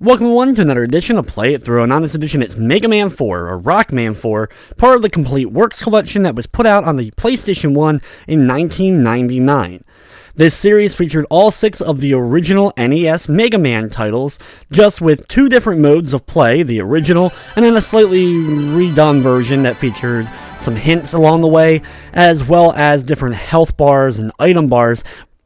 Welcome everyone to another edition of Play It Through, and on this edition it's Mega Man 4, or Rockman 4, part of the Complete Works Collection that was put out on the PlayStation 1 in 1999. This series featured all 6 of the original NES Mega Man titles, just with 2 different modes of play, the original, and then a slightly redone version that featured some hints along the way, as well as different health bars and item bars,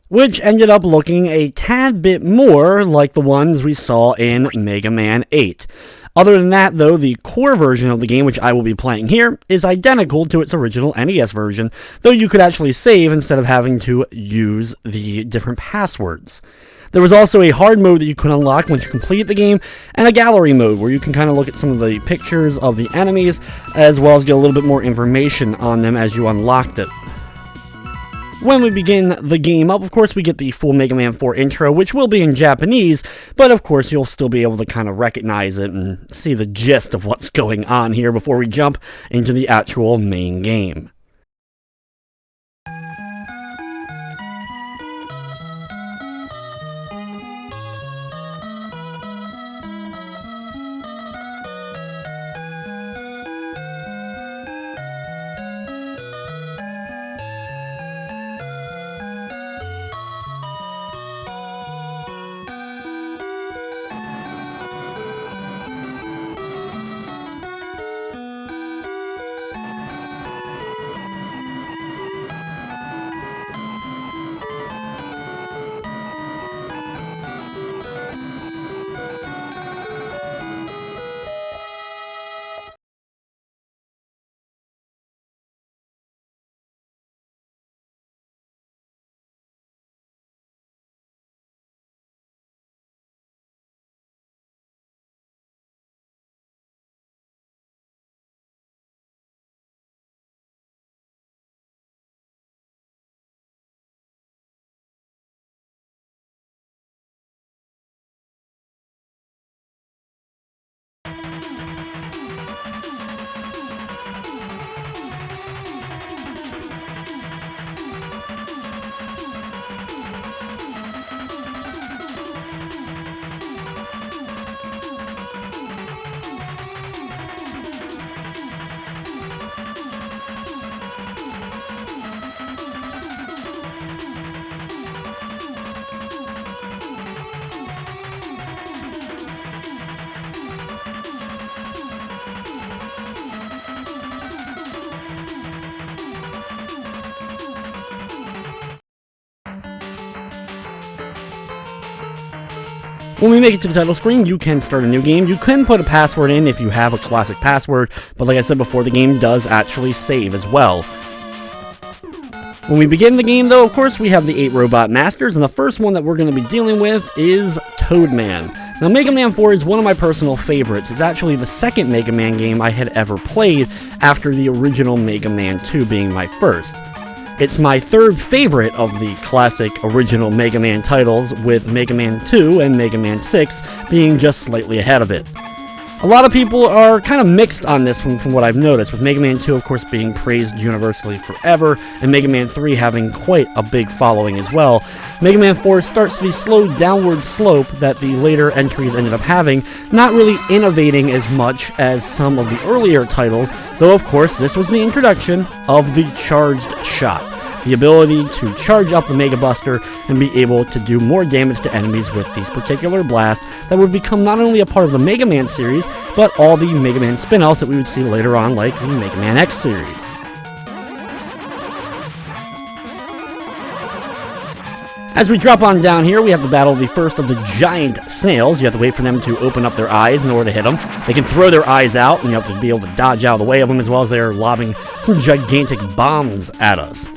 which ended up looking a tad bit more like the ones we saw in Mega Man 8. Other than that, though, the core version of the game, which I will be playing here, is identical to its original NES version, though you could actually save instead of having to use the different passwords. There was also a hard mode that you could unlock once you completed the game, and a gallery mode where you can kind of look at some of the pictures of the enemies, as well as get a little bit more information on them as you unlocked it. When we begin the game up, of course, we get the full Mega Man 4 intro, which will be in Japanese, but of course you'll still be able to kind of recognize it and see the gist of what's going on here before we jump into the actual main game. When we make it to the title screen, you can start a new game. You can put a password in if you have a classic password, but like I said before, the game does actually save as well. When we begin the game, though, of course, we have the 8 Robot Masters, and the first one that we're going to be dealing with is Toadman. Now, Mega Man 4 is one of my personal favorites. It's actually the second Mega Man game I had ever played after the original Mega Man 2 being my first. It's my third favorite of the classic original Mega Man titles, with Mega Man 2 and Mega Man 6 being just slightly ahead of it. A lot of people are kind of mixed on this one from what I've noticed, with Mega Man 2 of course being praised universally forever, and Mega Man 3 having quite a big following as well. Mega Man 4 starts the slow downward slope that the later entries ended up having, not really innovating as much as some of the earlier titles, though of course this was the introduction of the charged shot. The ability to charge up the Mega Buster and be able to do more damage to enemies with these particular blasts that would become not only a part of the Mega Man series, but all the Mega Man spin-offs that we would see later on, like the Mega Man X series. As we drop on down here, we have to battle the first of the giant snails. You have to wait for them to open up their eyes in order to hit them. They can throw their eyes out, and you have to be able to dodge out of the way of them, as well as they are lobbing some gigantic bombs at us.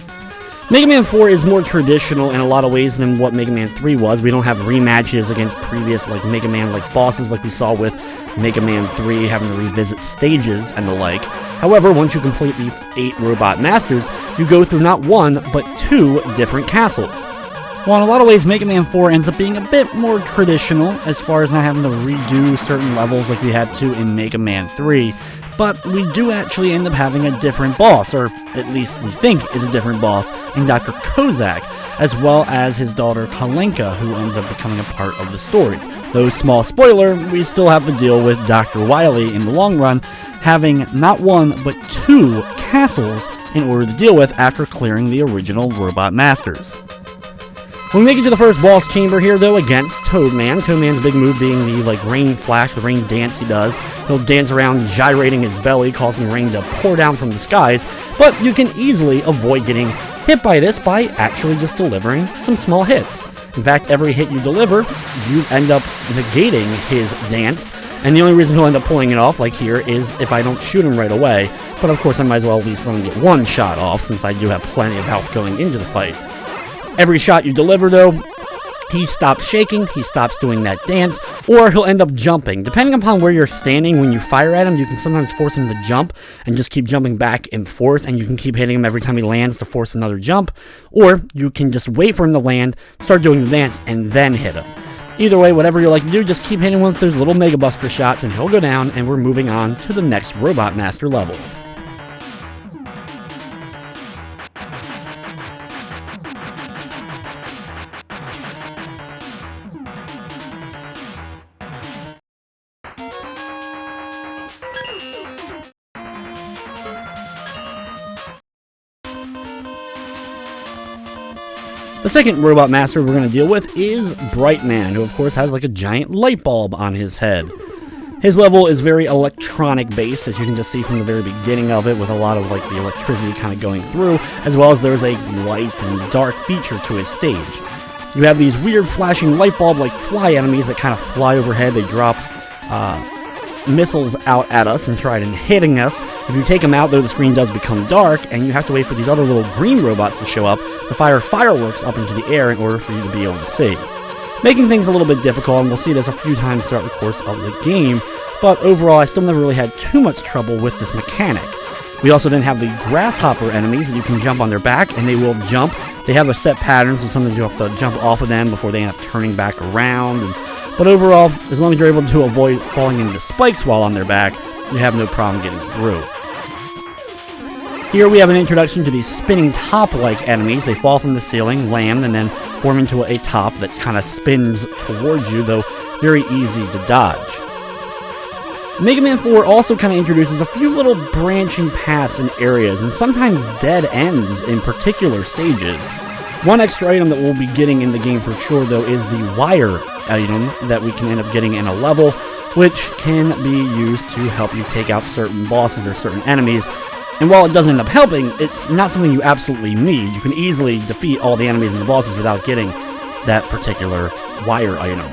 Mega Man 4 is more traditional in a lot of ways than what Mega Man 3 was. We don't have rematches against previous Mega Man bosses like we saw with Mega Man 3, having to revisit stages and the like. However, once you complete the 8 Robot Masters, you go through not 1, but 2 different castles. Well, in a lot of ways, Mega Man 4 ends up being a bit more traditional as far as not having to redo certain levels like we had to in Mega Man 3. but we do actually end up having a different boss, or at least we think is a different boss, in Dr. Cossack, as well as his daughter Kalenka, who ends up becoming a part of the story. Though, small spoiler, we still have to deal with Dr. Wily in the long run, having not one but 2 castles in order to deal with after clearing the original Robot Masters. When we make it to the first boss chamber here, though, against Toadman, Toadman's big move being the rain flash, the rain dance he does. He'll dance around gyrating his belly, causing rain to pour down from the skies, but you can easily avoid getting hit by this by actually just delivering some small hits. In fact, every hit you deliver, you end up negating his dance, and the only reason he'll end up pulling it off, like here, is if I don't shoot him right away. But of course, I might as well at least let him get 1 shot off, since I do have plenty of health going into the fight. Every shot you deliver, though, he stops shaking, he stops doing that dance, or he'll end up jumping. Depending upon where you're standing when you fire at him, you can sometimes force him to jump and just keep jumping back and forth, and you can keep hitting him every time he lands to force another jump, or you can just wait for him to land, start doing the dance, and then hit him. Either way, whatever you like to do, just keep hitting him with those little Mega Buster shots, and he'll go down, and we're moving on to the next Robot Master level. The second Robot Master we're going to deal with is Brightman, who of course has like a giant light bulb on his head. His level is very electronic based, as you can just see from the very beginning of it, with a lot of like the electricity kind of going through, as well as there's a light and dark feature to his stage. You have these weird flashing light bulb like fly enemies that kind of fly overhead. They drop missiles out at us and try hitting us. If you take them out, though, the screen does become dark, and you have to wait for these other little green robots to show up to fire fireworks up into the air in order for you to be able to see. Making things a little bit difficult, and we'll see this a few times throughout the course of the game, but overall I still never really had too much trouble with this mechanic. We also then have the grasshopper enemies that you can jump on their back, and they will jump. They have a set pattern, so sometimes you have to jump off of them before they end up turning back around. But overall, as long as you're able to avoid falling into spikes while on their back, you have no problem getting through. Here we have an introduction to these spinning top-like enemies. They fall from the ceiling, land, and then form into a top that kind of spins towards you, though very easy to dodge. Mega Man 4 also kind of introduces a few little branching paths and areas, and sometimes dead ends in particular stages. One extra item that we'll be getting in the game for sure, though, is the wire item that we can end up getting in a level, which can be used to help you take out certain bosses or certain enemies. And while it does end up helping, it's not something you absolutely need. You can easily defeat all the enemies and the bosses without getting that particular wire item.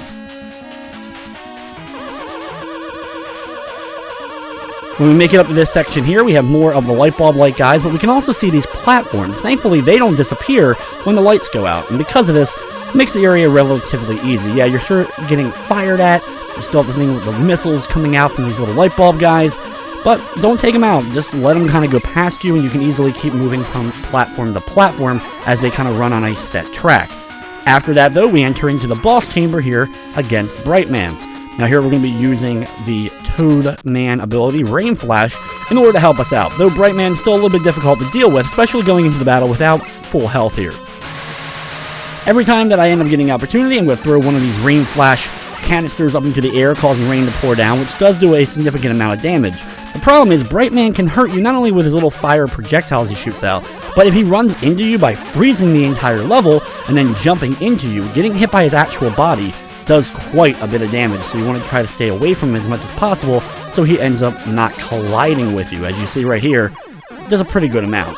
When we make it up to this section here, we have more of the light bulb-like guys, but we can also see these platforms. Thankfully, they don't disappear when the lights go out, and because of this, it makes the area relatively easy. Yeah, you're sure getting fired at, you still have the thing with the missiles coming out from these little light bulb guys, but don't take them out. Just let them kind of go past you, and you can easily keep moving from platform to platform as they kind of run on a set track. After that, though, we enter into the boss chamber here against Brightman. Now here we're going to be using the Toadman ability, Rain Flash, in order to help us out, though Brightman's still a little bit difficult to deal with, especially going into the battle without full health here. Every time that I end up getting the opportunity, I'm going to throw one of these Rain Flash canisters up into the air, causing rain to pour down, which does do a significant amount of damage. The problem is Brightman can hurt you not only with his little fire projectiles he shoots out, but if he runs into you by freezing the entire level and then jumping into you, getting hit by his actual body does quite a bit of damage, so you want to try to stay away from him as much as possible so he ends up not colliding with you. As you see right here, it does a pretty good amount.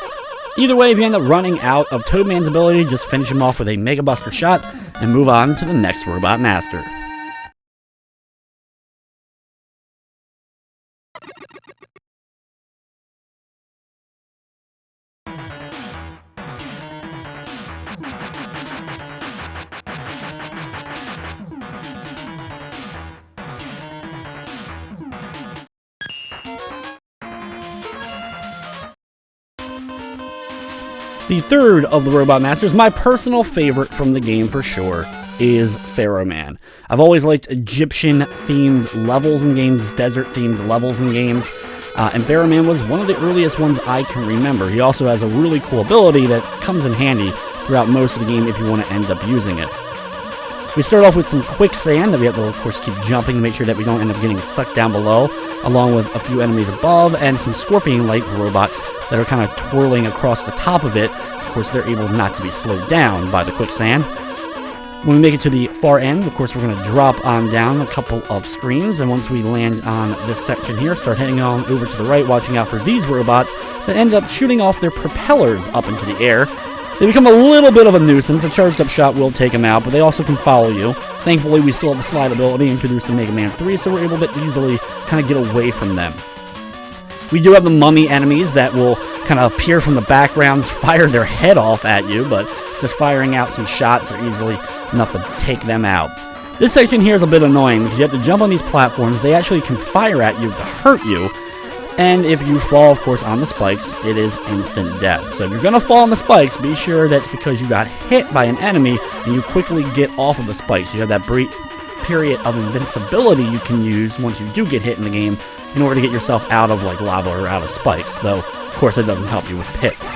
Either way, if you end up running out of Toadman's ability, just finish him off with a Mega Buster shot and move on to the next Robot Master. The third of the Robot Masters, my personal favorite from the game for sure, is Pharaoh Man. I've always liked Egyptian-themed levels in games, desert-themed levels in games. And Pharaoh Man was one of the earliest ones I can remember. He also has a really cool ability that comes in handy throughout most of the game if you want to end up using it. We start off with some quicksand that we have to, of course, keep jumping to make sure that we don't end up getting sucked down below, along with a few enemies above and some scorpion-like robots that are kind of twirling across the top of it. Of course, they're able not to be slowed down by the quicksand. When we make it to the far end, of course, we're going to drop on down a couple of screens, and once we land on this section here, start heading on over to the right, watching out for these robots that end up shooting off their propellers up into the air. They become a little bit of a nuisance. A charged up shot will take them out, but they also can follow you. Thankfully, we still have the slide ability introduced in Mega Man 3, so we're able to easily kind of get away from them. We do have the mummy enemies that will kind of appear from the backgrounds, fire their head off at you, but just firing out some shots are easily enough to take them out. This section here is a bit annoying because you have to jump on these platforms. They actually can fire at you to hurt you. And if you fall, of course, on the spikes, it is instant death. So if you're going to fall on the spikes, be sure that's because you got hit by an enemy and you quickly get off of the spikes. You have that brief period of invincibility you can use once you do get hit in the game in order to get yourself out of like lava or out of spikes. Though, of course, it doesn't help you with pits.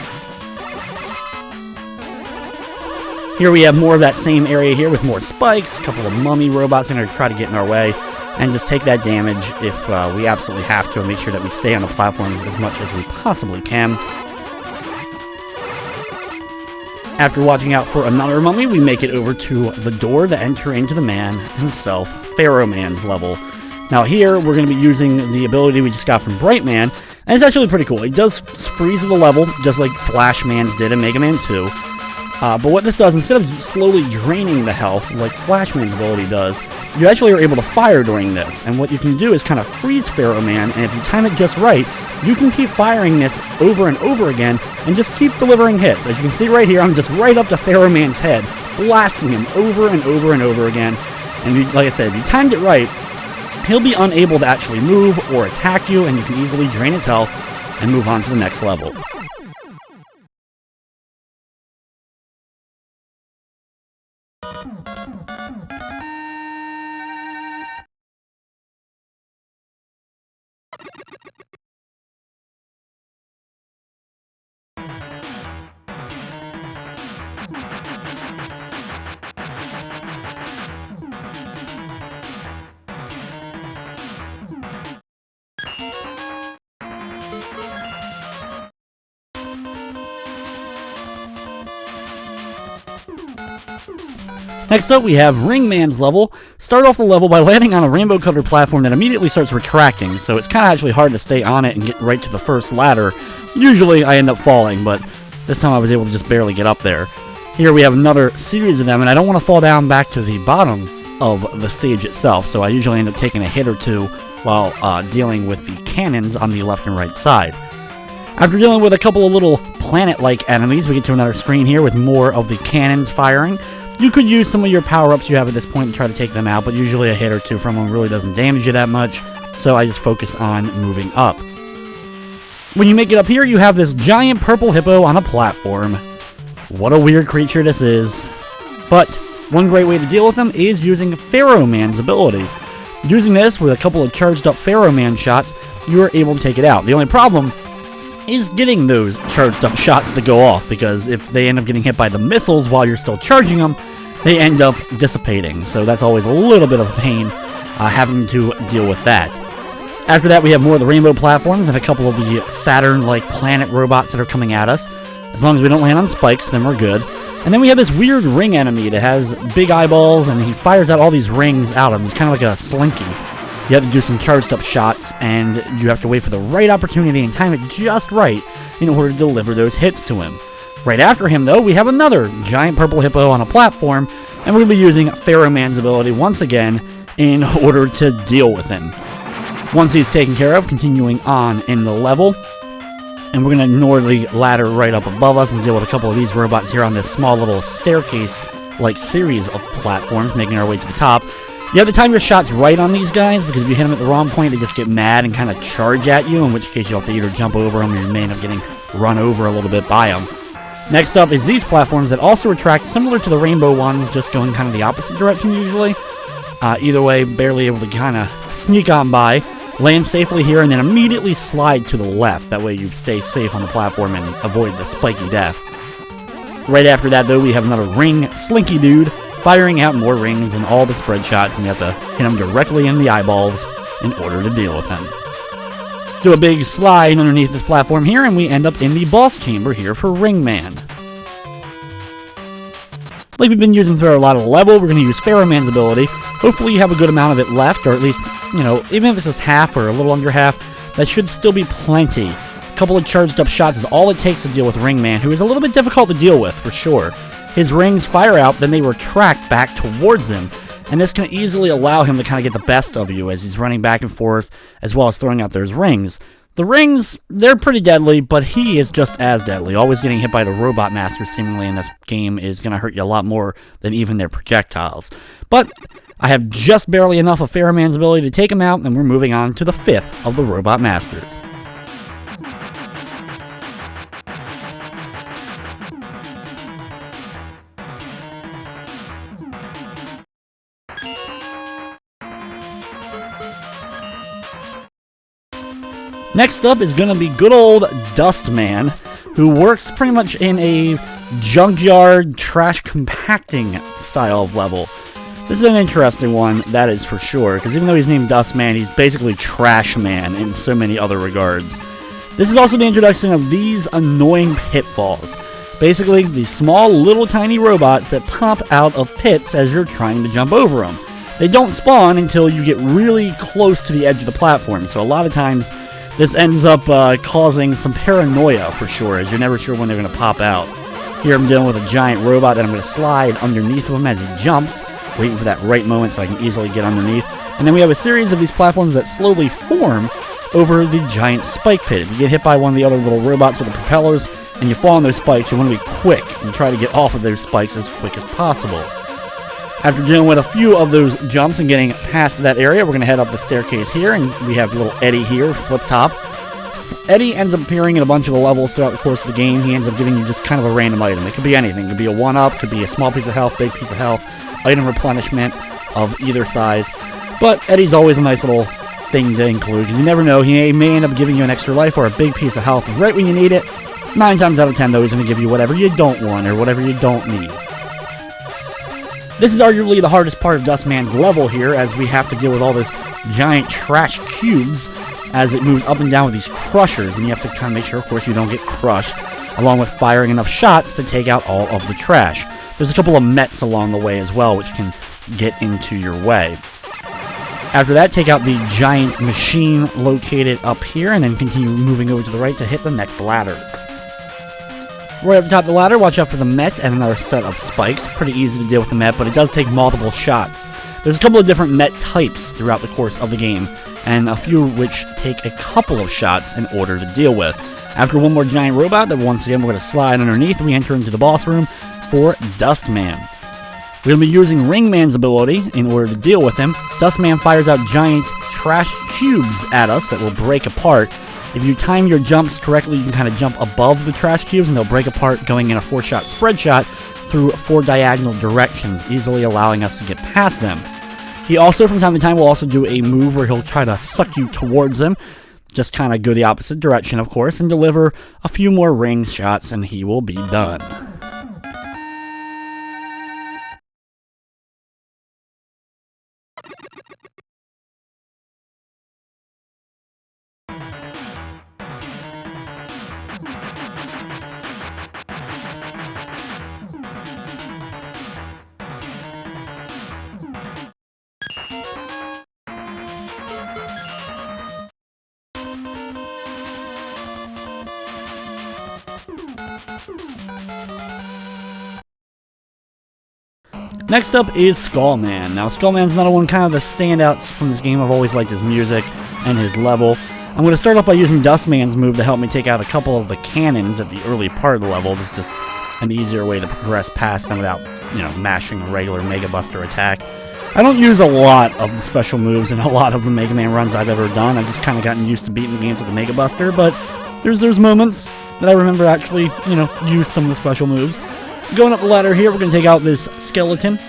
Here we have more of that same area here with more spikes, a couple of mummy robots going to try to get in our way. And just take that damage if we absolutely have to, and make sure that we stay on the platforms as much as we possibly can. After watching out for another mummy, we make it over to the door to enter into the man himself, Pharaoh Man's level. Now here, we're going to be using the ability we just got from Bright Man, and it's actually pretty cool. It does freeze the level, just like Flash Man's did in Mega Man 2. But what this does, instead of slowly draining the health, like Flash Man's ability does, you actually are able to fire during this. And what you can do is kind of freeze Pharaoh Man, and if you time it just right, you can keep firing this over and over again, and just keep delivering hits. As you can see right here, I'm just right up to Pharaoh Man's head, blasting him over and over and over again. And like I said, if you timed it right, he'll be unable to actually move or attack you, and you can easily drain his health and move on to the next level. Next up, we have Ring Man's level. Start off the level by landing on a rainbow-colored platform that immediately starts retracting, so it's kind of actually hard to stay on it and get right to the first ladder. Usually, I end up falling, but this time I was able to just barely get up there. Here we have another series of them, and I don't want to fall down back to the bottom of the stage itself, so I usually end up taking a hit or two while dealing with the cannons on the left and right side. After dealing with a couple of little planet-like enemies, we get to another screen here with more of the cannons firing. You could use some of your power-ups you have at this point to try to take them out, but usually a hit or two from them really doesn't damage you that much, so I just focus on moving up. When you make it up here, you have this giant purple hippo on a platform. What a weird creature this is. But one great way to deal with them is using Pharaoh Man's ability. Using this with a couple of charged up Pharaoh Man shots, you are able to take it out. The only problem is getting those charged up shots to go off, because if they end up getting hit by the missiles while you're still charging them, they end up dissipating. So that's always a little bit of a pain having to deal with that. After that, we have more of the rainbow platforms and a couple of the Saturn-like planet robots that are coming at us. As long as we don't land on spikes, then we're good. And then we have this weird ring enemy that has big eyeballs, and he fires out all these rings out of him. He's kind of like a slinky. You have to do some charged up shots, and you have to wait for the right opportunity and time it just right in order to deliver those hits to him. Right after him, though, we have another giant purple hippo on a platform, and we're going to be using Pharaoh Man's ability once again in order to deal with him. Once he's taken care of, continuing on in the level, and we're going to ignore the ladder right up above us and deal with a couple of these robots here on this small little staircase-like series of platforms, making our way to the top. You have to time your shots right on these guys, because if you hit them at the wrong point, they just get mad and kind of charge at you, in which case you'll have to either jump over them or you may end up getting run over a little bit by them. Next up is these platforms that also retract, similar to the rainbow ones, just going kind of the opposite direction usually. Either way, barely able to kind of sneak on by. Land safely here and then immediately slide to the left. That way you stay safe on the platform and avoid the spiky death. Right after that, though, we have another ring slinky dude firing out more rings and all the spread shots, and we have to hit him directly in the eyeballs in order to deal with him. Do a big slide underneath this platform here, and we end up in the boss chamber here for Ringman. Like we've been using throughout a lot of the level, we're going to use Pharaoh Man's ability. Hopefully you have a good amount of it left, or at least, you know, even if it's just half or a little under half, that should still be plenty. A couple of charged up shots is all it takes to deal with Ringman, who is a little bit difficult to deal with, for sure. His rings fire out, then they retract back towards him, and this can easily allow him to kind of get the best of you as he's running back and forth, as well as throwing out those rings. The rings, they're pretty deadly, but he is just as deadly. Always getting hit by the robot masters seemingly in this game is going to hurt you a lot more than even their projectiles. But I have just barely enough of Pharaoh Man's ability to take him out, and we're moving on to the 5th of the robot masters. Next up is going to be good old Dustman, who works pretty much in a junkyard trash compacting style of level. This is an interesting one, that is for sure, because even though he's named Dustman, he's basically Trash Man in so many other regards. This is also the introduction of these annoying pitfalls. Basically, these small, little, tiny robots that pop out of pits as you're trying to jump over them. They don't spawn until you get really close to the edge of the platform, so a lot of times this ends up causing some paranoia for sure, as you're never sure when they're going to pop out. Here I'm dealing with a giant robot that I'm going to slide underneath of him as he jumps, waiting for that right moment so I can easily get underneath. And then we have a series of these platforms that slowly form over the giant spike pit. If you get hit by one of the other little robots with the propellers and you fall on those spikes, you want to be quick and try to get off of those spikes as quick as possible. After dealing with a few of those jumps and getting past that area, we're going to head up the staircase here, and we have little Eddie here, flip top. Eddie ends up appearing in a bunch of the levels throughout the course of the game. He ends up giving you just kind of a random item. It could be anything. It could be a 1-up, could be a small piece of health, big piece of health, item replenishment of either size. But Eddie's always a nice little thing to include, because you never know. He may end up giving you an extra life or a big piece of health right when you need it. 9 times out of 10, though, he's going to give you whatever you don't want or whatever you don't need. This is arguably the hardest part of Dustman's level here, as we have to deal with all this giant trash cubes as it moves up and down with these crushers, and you have to kind of make sure, of course, you don't get crushed, along with firing enough shots to take out all of the trash. There's a couple of Mets along the way as well, which can get into your way. After that, take out the giant machine located up here, and then continue moving over to the right to hit the next ladder. Right at the top of the ladder, watch out for the Met and another set of spikes. Pretty easy to deal with the Met, but it does take multiple shots. There's a couple of different Met types throughout the course of the game, and a few which take a couple of shots in order to deal with. After one more giant robot that once again we're going to slide underneath, we enter into the boss room for Dustman. We're going to be using Ringman's ability in order to deal with him. Dustman fires out giant trash cubes at us that will break apart. If you time your jumps correctly, you can kind of jump above the trash cubes and they'll break apart, going in a 4-shot spread shot through 4 diagonal directions, easily allowing us to get past them. He also, from time to time, will also do a move where he'll try to suck you towards him. Just kind of go the opposite direction, of course, and deliver a few more ring shots and he will be done. Next up is Skullman. Now, Skullman's another one, kind of the standouts from this game. I've always liked his music and his level. I'm going to start off by using Dustman's move to help me take out a couple of the cannons at the early part of the level. This is just an easier way to progress past them without, mashing a regular Mega Buster attack. I don't use a lot of the special moves in a lot of the Mega Man runs I've ever done. I've just kind of gotten used to beating the games with the Mega Buster, but there's moments that I remember actually, use some of the special moves. Going up the ladder here, we're going to take out this skeleton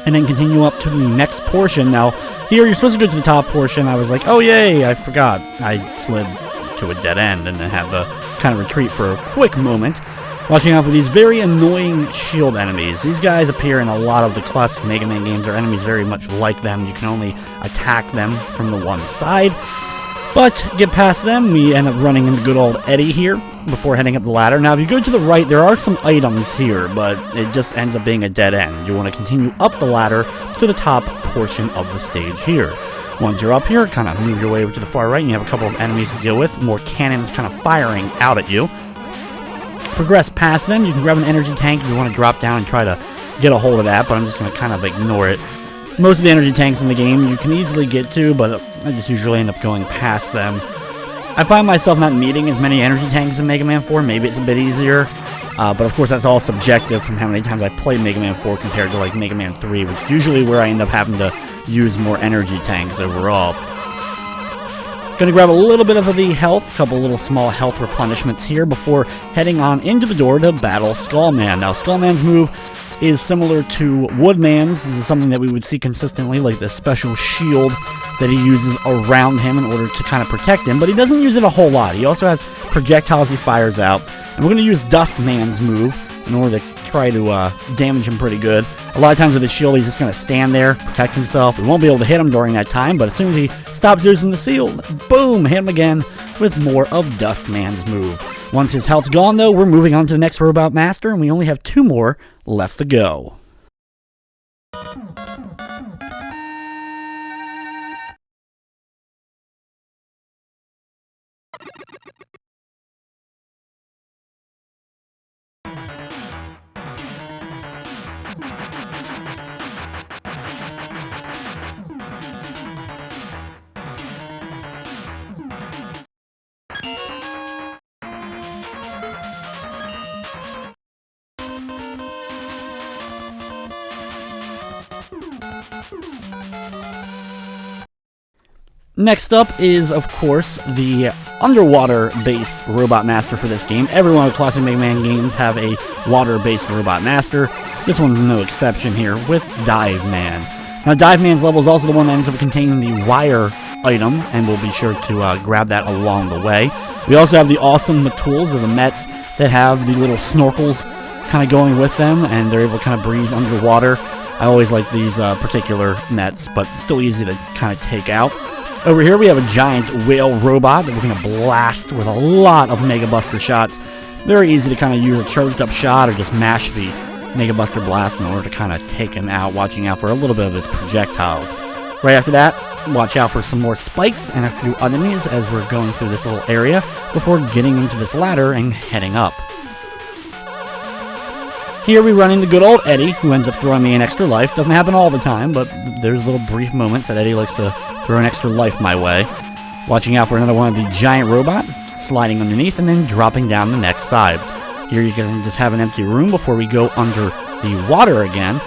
and then continue up to the next portion. Now, Here, you're supposed to go to the top portion. I was like, oh yay, I forgot. I slid to a dead end and then had to kind of retreat for a quick moment. Watching out for these very annoying shield enemies. These guys appear in a lot of the classic Mega Man games. They're enemies very much like them. You can only attack them from the one side. But get past them, we end up running into good old Eddie here before heading up the ladder. Now, if you go to the right, there are some items here, but it just ends up being a dead end. You want to continue up the ladder to the top portion of the stage here. Once you're up here, kind of move your way over to the far right, and you have a couple of enemies to deal with. More cannons kind of firing out at you. Progress past them. You can grab an energy tank if you want to drop down and try to get a hold of that, but I'm just going to kind of ignore it. Most of the energy tanks in the game you can easily get to, but I just usually end up going past them. I find myself not needing as many energy tanks in Mega Man 4. Maybe it's a bit easier, but of course that's all subjective from how many times I played Mega Man 4 compared to like Mega Man 3, which is usually where I end up having to use more energy tanks overall. Gonna grab a little bit of the health, a couple little small health replenishments here before heading on into the door to battle Skullman. Now, Skullman's move is similar to Woodman's. This is something that we would see consistently, like the special shield that he uses around him in order to kind of protect him, but he doesn't use it a whole lot. He also has projectiles he fires out, and we're going to use Dustman's move in order to try to damage him pretty good. A lot of times with the shield, he's just going to stand there, protect himself. We won't be able to hit him during that time, but as soon as he stops using the shield, boom, hit him again with more of Dustman's move. Once his health's gone, though, we're moving on to the next Robot Master, and we only have 2 more left to go. Next up is, of course, the underwater-based Robot Master for this game. Every one of the classic Mega Man games have a water-based Robot Master. This one's no exception here with Dive Man. Now, Dive Man's level is also the one that ends up containing the wire item, and we'll be sure to grab that along the way. We also have the awesome tools of the Mets that have the little snorkels kind of going with them, and they're able to kind of breathe underwater. I always like these particular Mets, but still easy to kind of take out. Over here we have a giant whale robot that we're going to blast with a lot of Mega Buster shots. Very easy to kind of use a charged up shot or just mash the Mega Buster blast in order to kind of take him out, watching out for a little bit of his projectiles. Right after that, watch out for some more spikes and a few enemies as we're going through this little area before getting into this ladder and heading up. Here we run into good old Eddie, who ends up throwing me an extra life. Doesn't happen all the time, but there's little brief moments that Eddie likes to throw an extra life my way. Watching out for another one of the giant robots, sliding underneath and then dropping down the next side. Here you can just have an empty room before we go under the water again.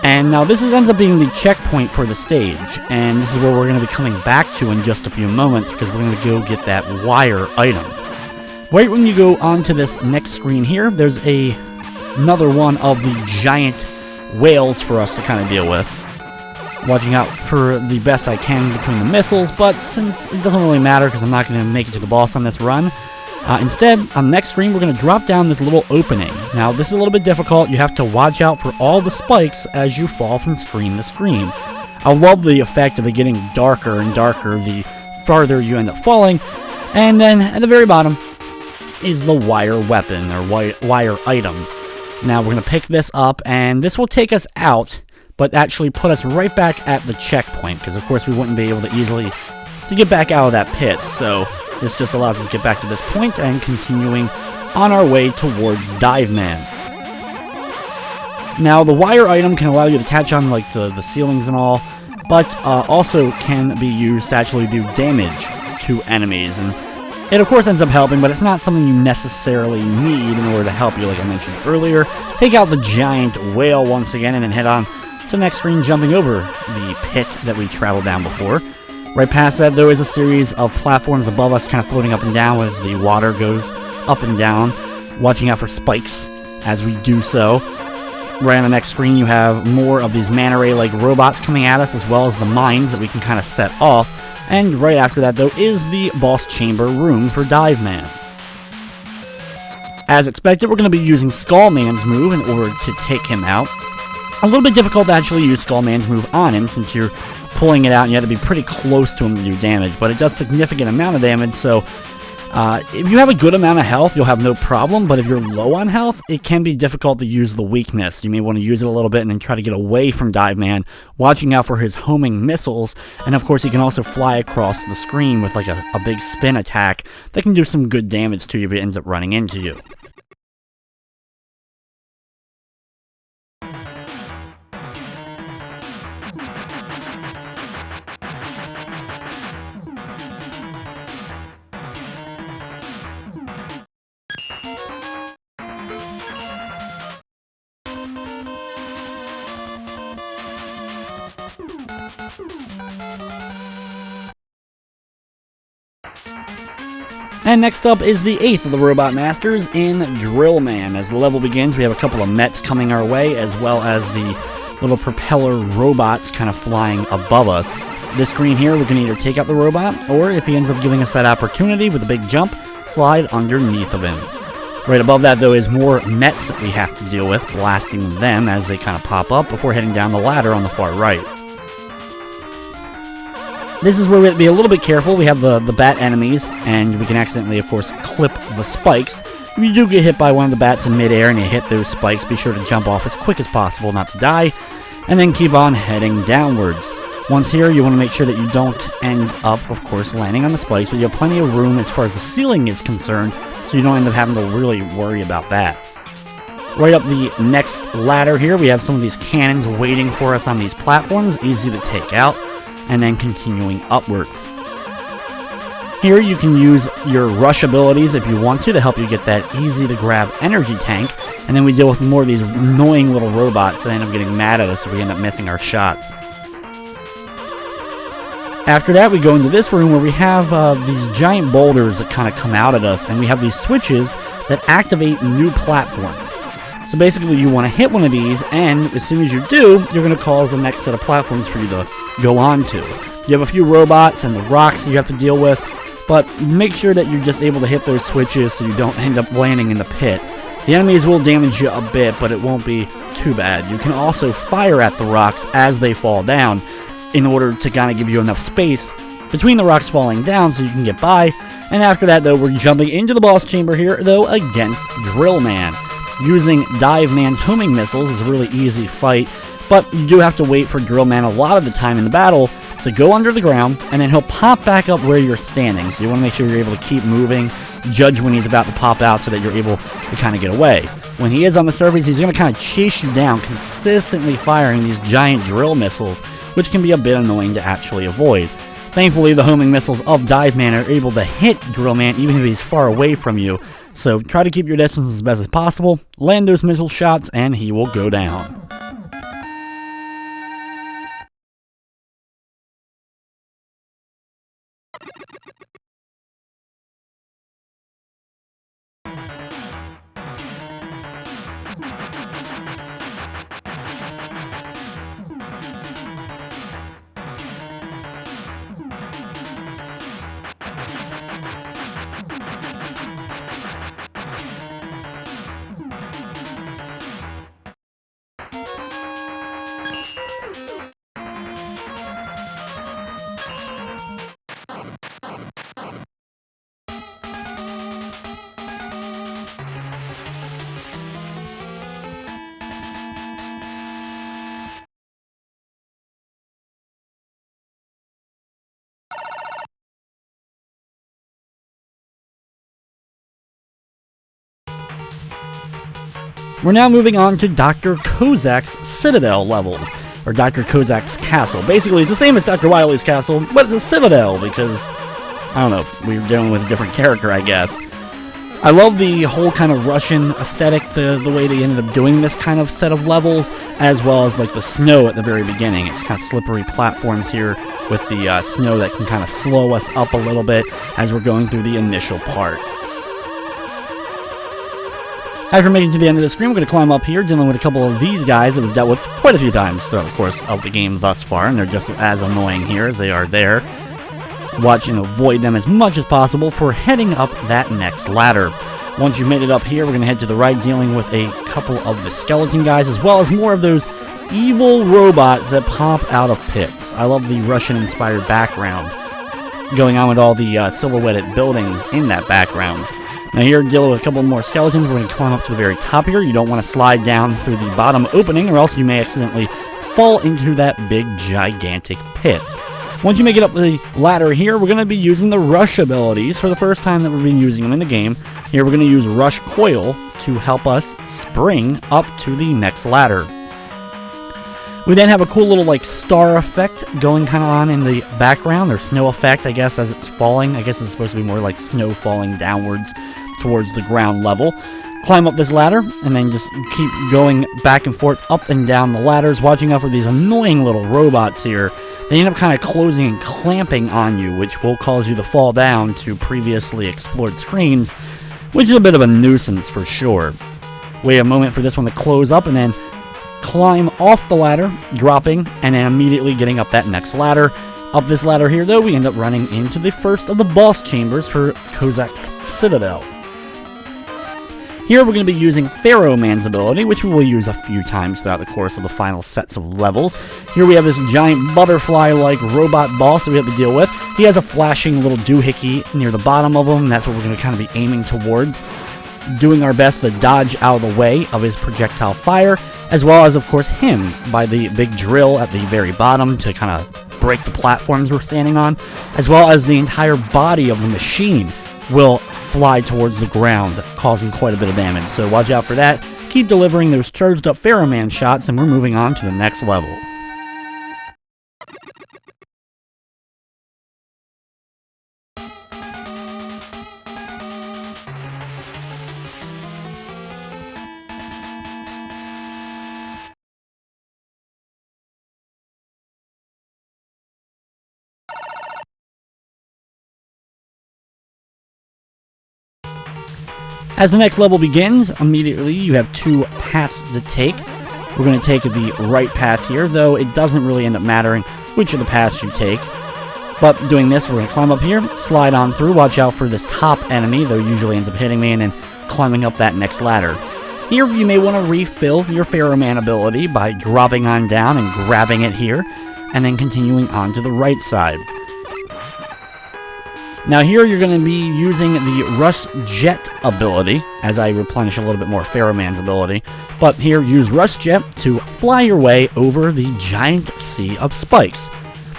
And now this ends up being the checkpoint for the stage, and this is where we're going to be coming back to in just a few moments because we're going to go get that wire item. Right when you go onto this next screen here, there's another one of the giant whales for us to kind of deal with. Watching out for the best I can between the missiles, but since it doesn't really matter because I'm not going to make it to the boss on this run, instead, on the next screen, we're going to drop down this little opening. Now, this is a little bit difficult. You have to watch out for all the spikes as you fall from screen to screen. I love the effect of it getting darker and darker the farther you end up falling. And then, at the very bottom, is the wire weapon, or wire item. Now, we're going to pick this up, and this will take us out, but actually put us right back at the checkpoint, because of course we wouldn't be able to easily to get back out of that pit, so this just allows us to get back to this point and continuing on our way towards Dive Man. Now the wire item can allow you to attach on like the ceilings and all, but also can be used to actually do damage to enemies, and it of course ends up helping, but it's not something you necessarily need in order to help you, like I mentioned earlier. Take out the giant whale once again and then head on to the next screen, jumping over the pit that we traveled down before. Right past that, though, is a series of platforms above us kind of floating up and down as the water goes up and down, watching out for spikes as we do so. Right on the next screen, you have more of these manta ray-like robots coming at us, as well as the mines that we can kind of set off. And right after that, though, is the boss chamber room for Dive Man. As expected, we're going to be using Skullman's move in order to take him out. A little bit difficult to actually use Skullman's move on him, since you're pulling it out and you have to be pretty close to him to do damage, but it does significant amount of damage, so if you have a good amount of health, you'll have no problem, but if you're low on health, it can be difficult to use the weakness. You may want to use it a little bit and then try to get away from Dive Man, watching out for his homing missiles, and of course he can also fly across the screen with like a big spin attack that can do some good damage to you if it ends up running into you. And next up is the 8th of the Robot Masters in Drill Man. As the level begins, we have a couple of Mets coming our way, as well as the little propeller robots kind of flying above us. This screen here, we can either take out the robot, or if he ends up giving us that opportunity with a big jump, slide underneath of him. Right above that, though, is more Mets that we have to deal with, blasting them as they kind of pop up before heading down the ladder on the far right. This is where we have to be a little bit careful. We have the bat enemies, and we can accidentally, of course, clip the spikes. If you do get hit by one of the bats in midair and you hit those spikes, be sure to jump off as quick as possible not to die, and then keep on heading downwards. Once here, you want to make sure that you don't end up, of course, landing on the spikes, but you have plenty of room as far as the ceiling is concerned, so you don't end up having to really worry about that. Right up the next ladder here, we have some of these cannons waiting for us on these platforms, easy to take out, and then continuing upwards. Here you can use your rush abilities if you want to help you get that easy to grab energy tank, and then we deal with more of these annoying little robots that end up getting mad at us if we end up missing our shots. After that, we go into this room where we have these giant boulders that kind of come out at us, and we have these switches that activate new platforms. So basically you want to hit one of these, and as soon as you do, you're going to cause the next set of platforms for you to go on to. You have a few robots and the rocks that you have to deal with, but make sure that you're just able to hit those switches so you don't end up landing in the pit. The enemies will damage you a bit, but it won't be too bad. You can also fire at the rocks as they fall down in order to kind of give you enough space between the rocks falling down so you can get by. And after that, though, we're jumping into the boss chamber here, though, against Drill Man. Using Dive Man's homing missiles is a really easy fight, but you do have to wait for Drill Man a lot of the time in the battle to go under the ground, and then he'll pop back up where you're standing. So you want to make sure you're able to keep moving, judge when he's about to pop out so that you're able to kind of get away. When he is on the surface, he's going to kind of chase you down, consistently firing these giant drill missiles, which can be a bit annoying to actually avoid. Thankfully, the homing missiles of Dive Man are able to hit Drill Man even if he's far away from you, so try to keep your distance as best as possible, land those missile shots, and he will go down. We're now moving on to Dr. Cossack's Citadel levels, or Dr. Cossack's castle. Basically, it's the same as Dr. Wily's castle, but it's a citadel because, I don't know, we're dealing with a different character, I guess. I love the whole kind of Russian aesthetic, the way they ended up doing this kind of set of levels, as well as like the snow at the very beginning. It's kind of slippery platforms here with the snow that can kind of slow us up a little bit as we're going through the initial part. After making it to the end of the screen, we're going to climb up here, dealing with a couple of these guys that we've dealt with quite a few times throughout the course of the game thus far, and they're just as annoying here as they are there. Watch and avoid them as much as possible for heading up that next ladder. Once you've made it up here, we're going to head to the right, dealing with a couple of the skeleton guys, as well as more of those evil robots that pop out of pits. I love the Russian-inspired background going on with all the silhouetted buildings in that background. Now here, dealing with a couple more skeletons, we're going to climb up to the very top here. You don't want to slide down through the bottom opening, or else you may accidentally fall into that big, gigantic pit. Once you make it up the ladder here, we're going to be using the rush abilities for the first time that we've been using them in the game. Here we're going to use Rush Coil to help us spring up to the next ladder. We then have a cool little like star effect going kind of on in the background, or snow effect, I guess, as it's falling. I guess it's supposed to be more like snow falling downwards towards the ground level. Climb up this ladder, and then just keep going back and forth up and down the ladders, watching out for these annoying little robots here. They end up kind of closing and clamping on you, which will cause you to fall down to previously explored screens, which is a bit of a nuisance for sure. Wait a moment for this one to close up, and then climb off the ladder, dropping, and then immediately getting up that next ladder. Up this ladder here, though, we end up running into the first of the boss chambers for Cossack's Citadel. Here we're going to be using Pharaoh Man's ability, which we will use a few times throughout the course of the final sets of levels. Here we have this giant butterfly-like robot boss that we have to deal with. He has a flashing little doohickey near the bottom of him, and that's what we're going to kind of be aiming towards. Doing our best to dodge out of the way of his projectile fire, as well as, of course, him by the big drill at the very bottom to kind of break the platforms we're standing on, as well as the entire body of the machine will fly towards the ground, causing quite a bit of damage. So watch out for that. Keep delivering those charged up Pharaoh Man shots, and we're moving on to the next level. As the next level begins, immediately you have two paths to take. We're going to take the right path here, though it doesn't really end up mattering which of the paths you take. But doing this, we're going to climb up here, slide on through, watch out for this top enemy, though usually ends up hitting me, and then climbing up that next ladder. Here you may want to refill your Pharaoh Man ability by dropping on down and grabbing it here, and then continuing on to the right side. Now here you're going to be using the Rush Jet ability, as I replenish a little bit more Pharaoh Man's ability. But here, use Rush Jet to fly your way over the giant sea of spikes.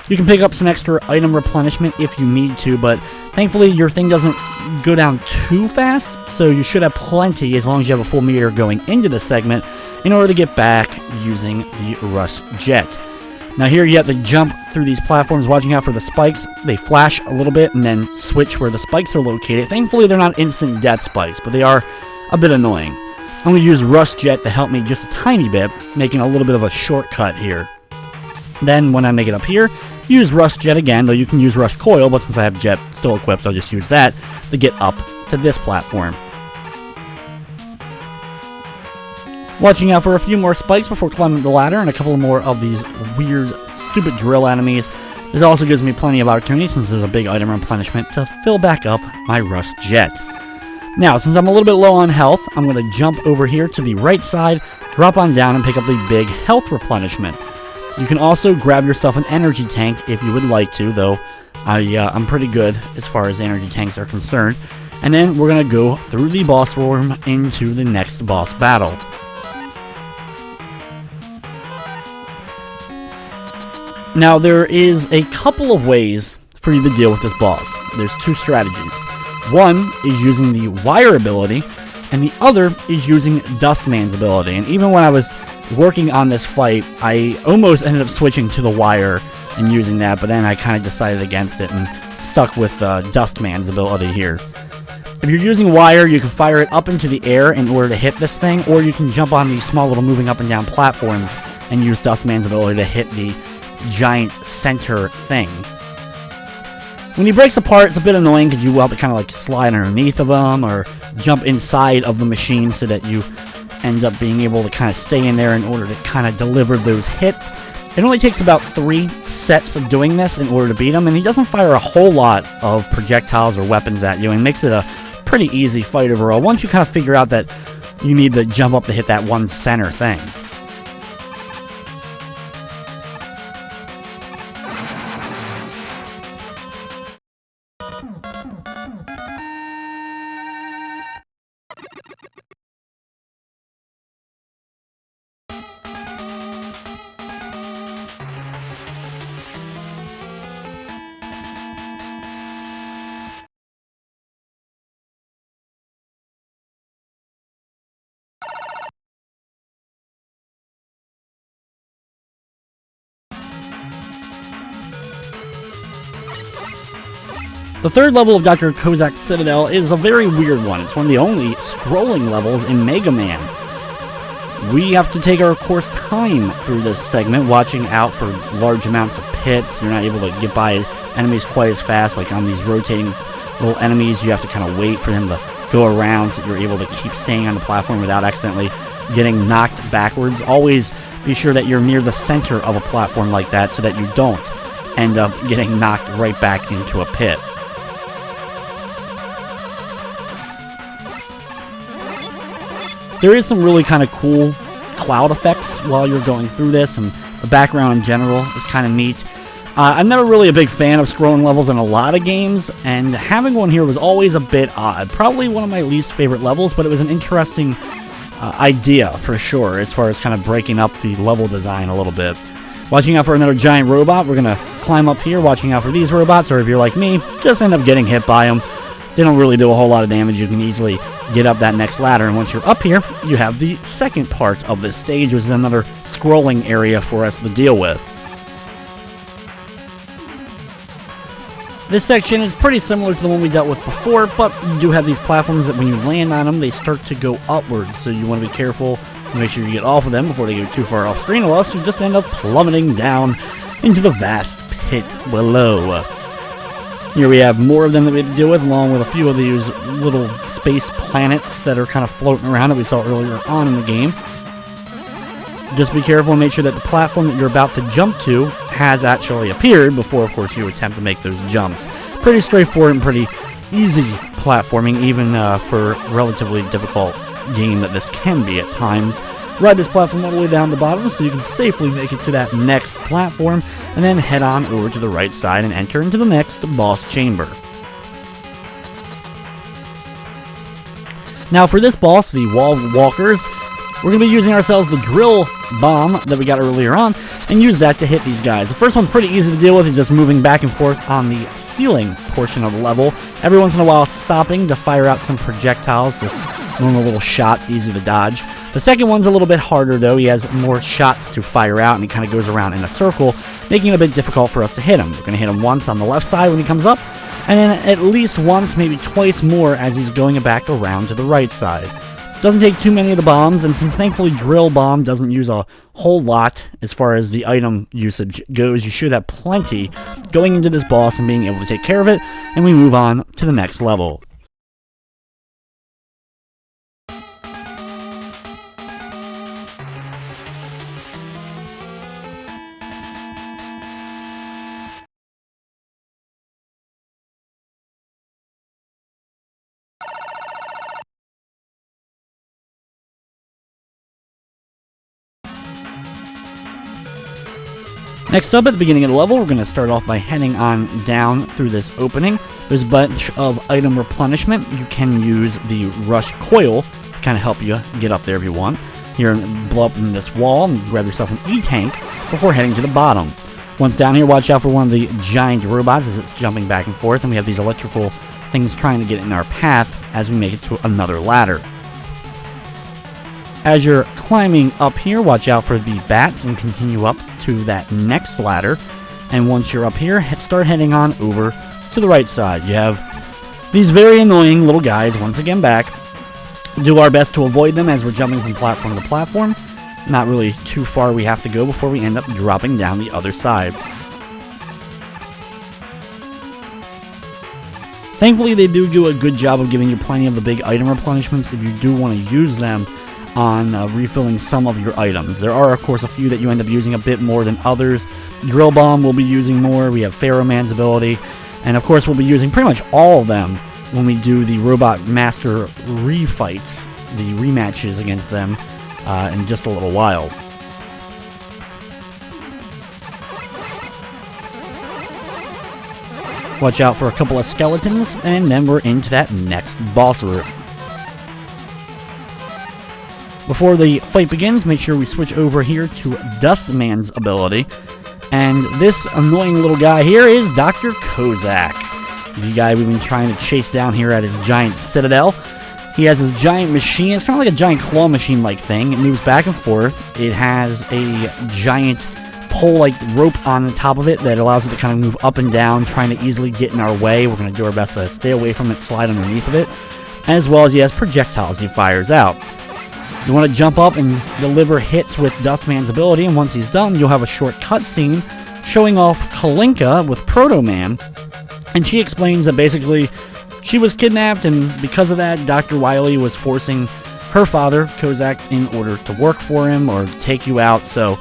You can pick up some extra item replenishment if you need to, but thankfully your thing doesn't go down too fast, so you should have plenty as long as you have a full meter going into the segment in order to get back using the Rush Jet. Now here you have to jump through these platforms, watching out for the spikes. They flash a little bit and then switch where the spikes are located. Thankfully they're not instant death spikes, but they are a bit annoying. I'm going to use Rush Jet to help me just a tiny bit, making a little bit of a shortcut here. Then when I make it up here, use Rush Jet again, though you can use Rush Coil, but since I have Jet still equipped, I'll just use that to get up to this platform. Watching out for a few more spikes before climbing the ladder, and a couple more of these weird, stupid drill enemies. This also gives me plenty of opportunity, since there's a big item replenishment, to fill back up my Rush Jet. Now, since I'm a little bit low on health, I'm going to jump over here to the right side, drop on down, and pick up the big health replenishment. You can also grab yourself an energy tank if you would like to, though I'm pretty good as far as energy tanks are concerned. And then we're going to go through the boss room into the next boss battle. Now, there is a couple of ways for you to deal with this boss. There's two strategies. One is using the wire ability, and the other is using Dustman's ability. And even when I was working on this fight, I almost ended up switching to the wire and using that, but then I kind of decided against it and stuck with Dustman's ability here. If you're using wire, you can fire it up into the air in order to hit this thing, or you can jump on these small little moving up and down platforms and use Dustman's ability to hit the giant center thing. When he breaks apart, it's a bit annoying because you will have to kind of like slide underneath of him or jump inside of the machine so that you end up being able to kind of stay in there in order to kind of deliver those hits. It only takes about 3 sets of doing this in order to beat him, and he doesn't fire a whole lot of projectiles or weapons at you, and makes it a pretty easy fight overall once you kind of figure out that you need to jump up to hit that one center thing. The third level of Dr. Cossack's Citadel is a very weird one. It's one of the only scrolling levels in Mega Man. We have to take our course time through this segment, watching out for large amounts of pits. You're not able to get by enemies quite as fast, like on these rotating little enemies. You have to kind of wait for them to go around so that you're able to keep staying on the platform without accidentally getting knocked backwards. Always be sure that you're near the center of a platform like that so that you don't end up getting knocked right back into a pit. There is some really kind of cool cloud effects while you're going through this, and the background in general is kind of neat. I'm never really a big fan of scrolling levels in a lot of games, and having one here was always a bit odd. Probably one of my least favorite levels, but it was an interesting idea for sure, as far as kind of breaking up the level design a little bit. Watching out for another giant robot. We're going to climb up here, watching out for these robots, or if you're like me, just end up getting hit by them. They don't really do a whole lot of damage. You can easily get up that next ladder, and once you're up here, you have the second part of this stage, which is another scrolling area for us to deal with. This section is pretty similar to the one we dealt with before, but you do have these platforms that when you land on them, they start to go upwards, so you want to be careful and make sure you get off of them before they get too far off screen, or else you just end up plummeting down into the vast pit below. Here we have more of them that we have to deal with, along with a few of these little space planets that are kind of floating around that we saw earlier on in the game. Just be careful and make sure that the platform that you're about to jump to has actually appeared before, of course, you attempt to make those jumps. Pretty straightforward and pretty easy platforming, even for a relatively difficult game that this can be at times. Ride this platform all the way down the bottom so you can safely make it to that next platform, and then head on over to the right side and enter into the next boss chamber. Now for this boss, the Wall Walkers, we're going to be using ourselves the drill bomb that we got earlier on, and use that to hit these guys. The first one's pretty easy to deal with. It's just moving back and forth on the ceiling portion of the level, every once in a while stopping to fire out some projectiles, just normal little shots, easy to dodge. The second one's a little bit harder though. He has more shots to fire out, and he kind of goes around in a circle, making it a bit difficult for us to hit him. We're going to hit him once on the left side when he comes up, and then at least once, maybe twice more as he's going back around to the right side. Doesn't take too many of the bombs, and since thankfully Drill Bomb doesn't use a whole lot as far as the item usage goes, you should have plenty going into this boss and being able to take care of it, and we move on to the next level. Next up, at the beginning of the level, we're going to start off by heading on down through this opening. There's a bunch of item replenishment. You can use the rush coil to kind of help you get up there if you want. Here, blow up in this wall and grab yourself an E-tank before heading to the bottom. Once down here, watch out for one of the giant robots as it's jumping back and forth, and we have these electrical things trying to get in our path as we make it to another ladder. As you're climbing up here, watch out for the bats and continue up to that next ladder. And once you're up here, start heading on over to the right side. You have these very annoying little guys once again back. Do our best to avoid them as we're jumping from platform to platform. Not really too far we have to go before we end up dropping down the other side. Thankfully, they do a good job of giving you plenty of the big item replenishments if you do want to use them on refilling some of your items. There are, of course, a few that you end up using a bit more than others. Drill Bomb will be using more. We have Pharaoh Man's ability. And, of course, we'll be using pretty much all of them when we do the Robot Master refights, the rematches against them in just a little while. Watch out for a couple of skeletons, and then we're into that next boss room. Before the fight begins, make sure we switch over here to Dustman's ability. And this annoying little guy here is Dr. Cossack, the guy we've been trying to chase down here at his giant citadel. He has his giant machine. It's kind of like a giant claw machine-like thing. It moves back and forth. It has a giant pole-like rope on the top of it that allows it to kind of move up and down, trying to easily get in our way. We're going to do our best to stay away from it, slide underneath of it, as well as he has projectiles he fires out. You want to jump up and deliver hits with Dustman's ability, and once he's done, you'll have a short cutscene showing off Kalinka with Proto Man, and she explains that basically she was kidnapped, and because of that, Dr. Wily was forcing her father, Cossack, in order to work for him or take you out. So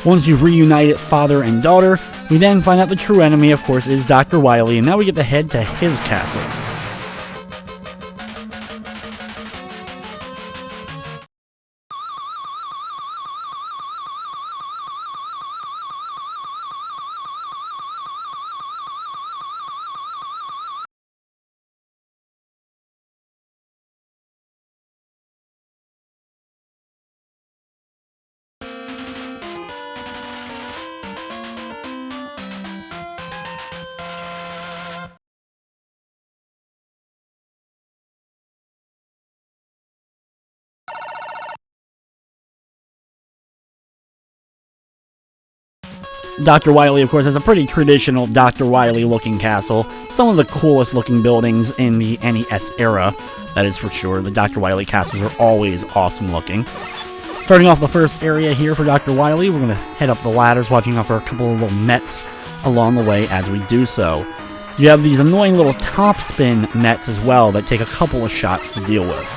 once you've reunited father and daughter, we then find out the true enemy, of course, is Dr. Wily, and now we get to head to his castle. Dr. Wily, of course, has a pretty traditional Dr. Wily looking castle. Some of the coolest looking buildings in the NES era, that is for sure. The Dr. Wily castles are always awesome looking. Starting off the first area here for Dr. Wily, we're going to head up the ladders, watching out for a couple of little Mets along the way as we do so. You have these annoying little top spin Mets as well that take a couple of shots to deal with.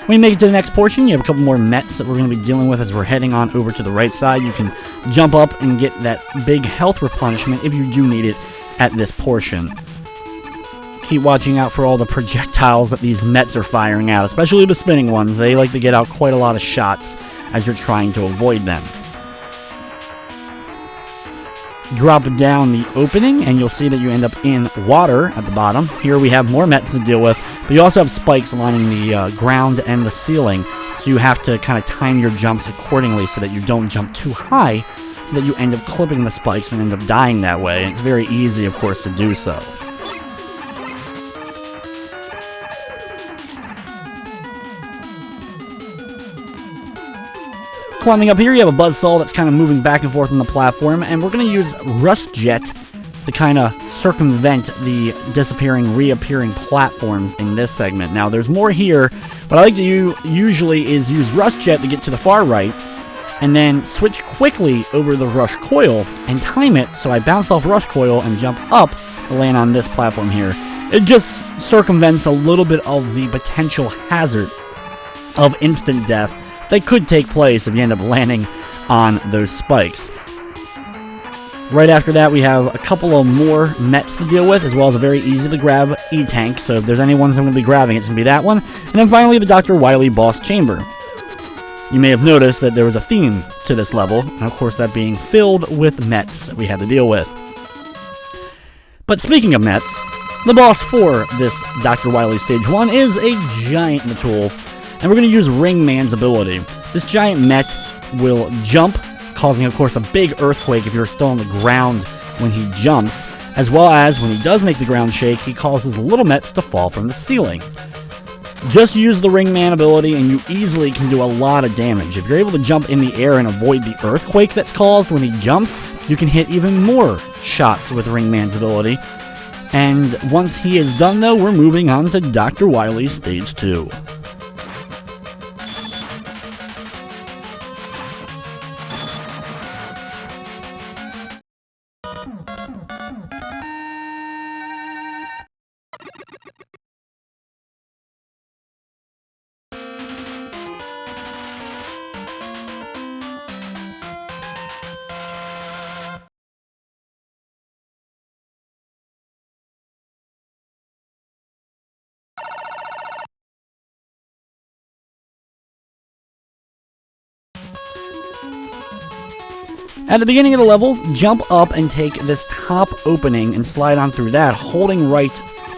When you make it to the next portion, you have a couple more Mets that we're going to be dealing with as we're heading on over to the right side. You can jump up and get that big health replenishment if you do need it at this portion. Keep watching out for all the projectiles that these Mets are firing out, especially the spinning ones. They like to get out quite a lot of shots as you're trying to avoid them. Drop down the opening, and you'll see that you end up in water at the bottom. Here we have more Mets to deal with, but you also have spikes lining the ground and the ceiling, so you have to kind of time your jumps accordingly so that you don't jump too high, so that you end up clipping the spikes and end up dying that way. And it's very easy, of course, to do so. Climbing up here, you have a buzzsaw that's kind of moving back and forth on the platform, and we're going to use Rust Jet to kind of circumvent the disappearing, reappearing platforms in this segment. Now, there's more here. What I like to usually is use Rust Jet to get to the far right, and then switch quickly over the Rush Coil and time it so I bounce off Rush Coil and jump up to land on this platform here. It just circumvents a little bit of the potential hazard of instant death that could take place if you end up landing on those spikes. Right after that, we have a couple of more Mets to deal with, as well as a very easy to grab E-Tank, so if there's any ones I'm going to be grabbing, it's going to be that one. And then finally, the Dr. Wily boss chamber. You may have noticed that there was a theme to this level, and of course that being filled with Mets that we had to deal with. But speaking of Mets, the boss for this Dr. Wily Stage 1 is a giant Metool, and we're going to use Ringman's ability. This giant Met will jump, causing, of course, a big earthquake if you're still on the ground when he jumps, as well as, when he does make the ground shake, he causes little Mets to fall from the ceiling. Just use the Ringman ability and you easily can do a lot of damage. If you're able to jump in the air and avoid the earthquake that's caused when he jumps, you can hit even more shots with Ringman's ability. And once he is done, though, we're moving on to Dr. Wily's Stage 2. At the beginning of the level, jump up and take this top opening and slide on through that, holding right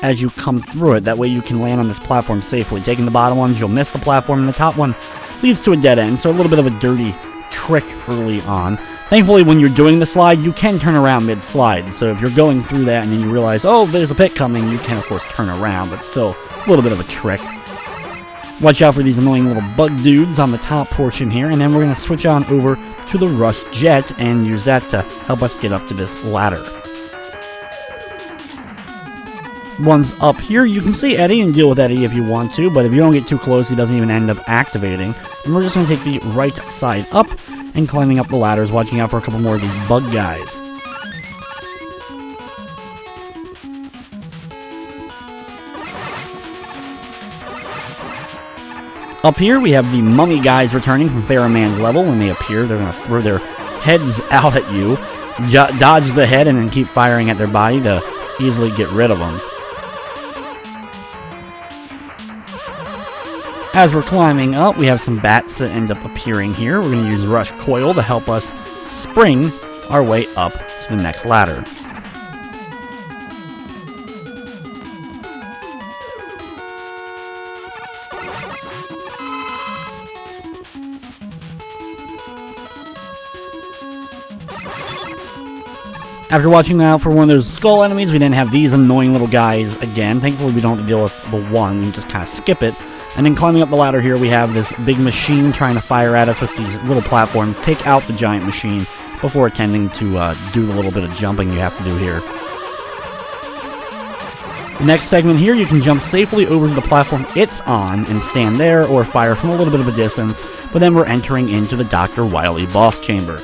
as you come through it. That way you can land on this platform safely. Taking the bottom ones, you'll miss the platform, and the top one leads to a dead end, so a little bit of a dirty trick early on. Thankfully, when you're doing the slide, you can turn around mid-slide, so if you're going through that and then you realize, oh, there's a pit coming, you can, of course, turn around, but still a little bit of a trick. Watch out for these annoying little bug dudes on the top portion here, and then we're going to switch on over to the Rust Jet and use that to help us get up to this ladder. Once up here, you can see Eddie and deal with Eddie if you want to, but if you don't get too close, he doesn't even end up activating. And we're just going to take the right side up and climbing up the ladders, watching out for a couple more of these bug guys. Up here, we have the mummy guys returning from Pharaoh Man's level. When they appear, they're going to throw their heads out at you, dodge the head, and then keep firing at their body to easily get rid of them. As we're climbing up, we have some bats that end up appearing here. We're going to use Rush Coil to help us spring our way up to the next ladder. After watching out for one of those skull enemies, we didn't have these annoying little guys again. Thankfully, we don't have to deal with the one. We can just kind of skip it. And then climbing up the ladder here, we have this big machine trying to fire at us with these little platforms. Take out the giant machine before attempting to do the little bit of jumping you have to do here. The next segment here, you can jump safely over to the platform it's on and stand there or fire from a little bit of a distance, but then we're entering into the Dr. Wily boss chamber.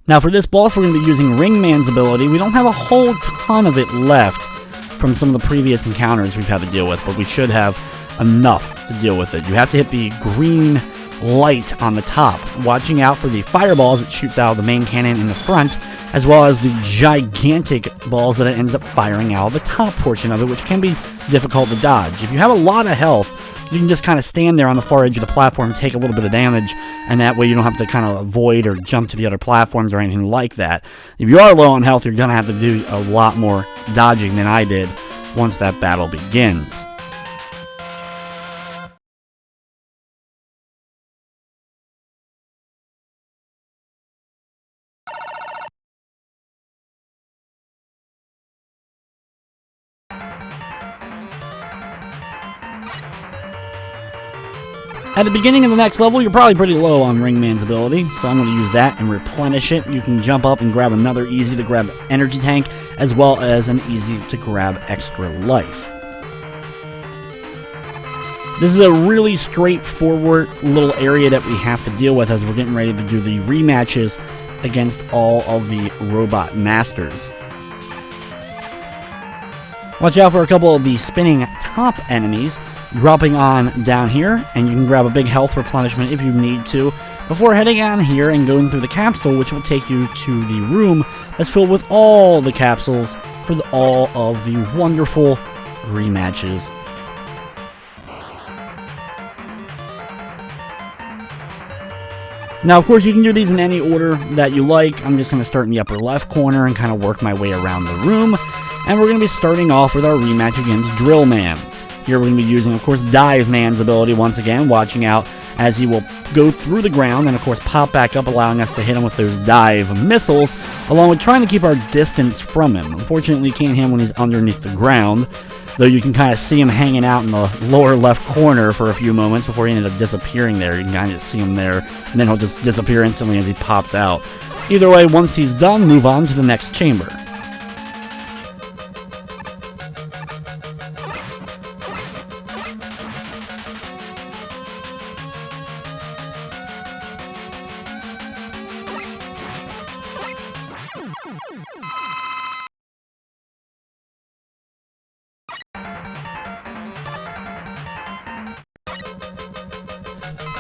Now for this boss, we're going to be using Ringman's ability. We don't have a whole ton of it left from some of the previous encounters we've had to deal with, but we should have enough to deal with it. You have to hit the green light on the top, watching out for the fireballs it shoots out of the main cannon in the front, as well as the gigantic balls that it ends up firing out of the top portion of it, which can be difficult to dodge. If you have a lot of health, you can just kind of stand there on the far edge of the platform, take a little bit of damage, and that way you don't have to kind of avoid or jump to the other platforms or anything like that. If you are low on health, you're going to have to do a lot more dodging than I did once that battle begins. At the beginning of the next level, you're probably pretty low on Ringman's ability, so I'm going to use that and replenish it. You can jump up and grab another easy to grab energy tank, as well as an easy to grab extra life. This is a really straightforward little area that we have to deal with as we're getting ready to do the rematches against all of the robot masters. Watch out for a couple of the spinning top enemies dropping on down here, and you can grab a big health replenishment if you need to before heading on here and going through the capsule, which will take you to the room that's filled with all the capsules for all of the wonderful rematches. Now, of course, you can do these in any order that you like. I'm just going to start in the upper left corner and kind of work my way around the room, and we're going to be starting off with our rematch against Drill Man. Here we're going to be using, of course, Dive Man's ability once again, watching out as he will go through the ground and, of course, pop back up, allowing us to hit him with those dive missiles, along with trying to keep our distance from him. Unfortunately, you can't hit him when he's underneath the ground, though you can kind of see him hanging out in the lower left corner for a few moments before he ended up disappearing there. You can kind of just see him there, and then he'll just disappear instantly as he pops out. Either way, once he's done, move on to the next chamber.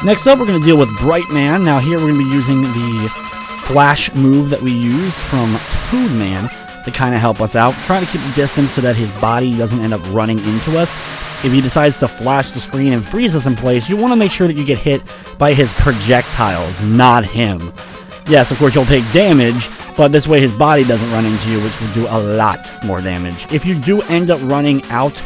Next up, we're going to deal with Bright Man. Now here we're going to be using the flash move that we use from Toad Man to kind of help us out. Trying to keep the distance so that his body doesn't end up running into us. If he decides to flash the screen and freeze us in place, you want to make sure that you get hit by his projectiles, not him. Yes, of course you'll take damage, but this way his body doesn't run into you, which will do a lot more damage. If you do end up running out